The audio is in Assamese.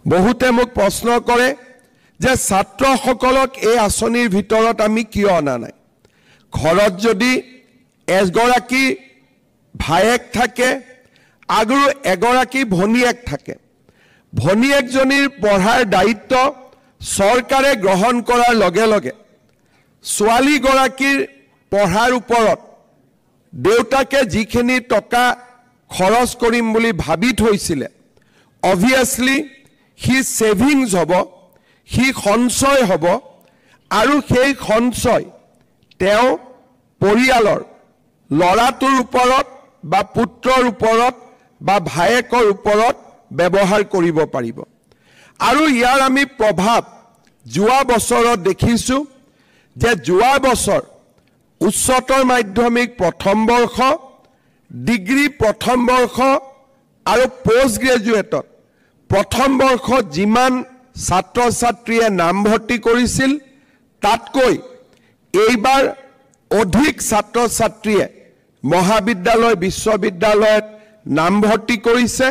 বহুতে মোক প্ৰশ্ন কৰে যে ছাত্ৰসকলক এই আঁচনিৰ ভিতৰত আমি কিয় অনা নাই ঘৰত যদি এগৰাকী ভায়েক থাকে আৰু এগৰাকী ভনীয়েক থাকে ভনীয়েকজনীৰ পঢ়াৰ দায়িত্ব চৰকাৰে গ্ৰহণ কৰাৰ লগে লগে ছোৱালীগৰাকীৰ পঢ়াৰ ওপৰত দেউতাকে যিখিনি টকা খৰচ কৰিম বুলি ভাবি থৈছিলে obviously হি সেভিংস হ'ব হি সঞ্চয় হ'ব আৰু সেই সঞ্চয় তেওঁ পৰিয়ালৰ লৰাটোৰ ওপৰত বা পুত্ৰৰ ওপৰত বা ভায়েকৰ ওপৰত ব্যৱহাৰ কৰিব পাৰিব আৰু ইয়াৰ আমি প্ৰভাৱ যোৱা বছৰত দেখিছো যে যোৱা বছৰ উচ্চতৰ মাধ্যমিক প্ৰথম বৰ্ষ ডিগ্ৰী প্ৰথম বৰ্ষ আৰু পোষ্ট গ্ৰেজুৱেটত প্ৰথম বৰ্ষত যিমান ছাত্ৰ ছাত্ৰীয়ে নামভৰ্তি কৰিছিল তাতকৈ এইবাৰ অধিক ছাত্ৰ ছাত্ৰীয়ে মহাবিদ্যালয় বিশ্ববিদ্যালয়ত নামভৰ্তি কৰিছে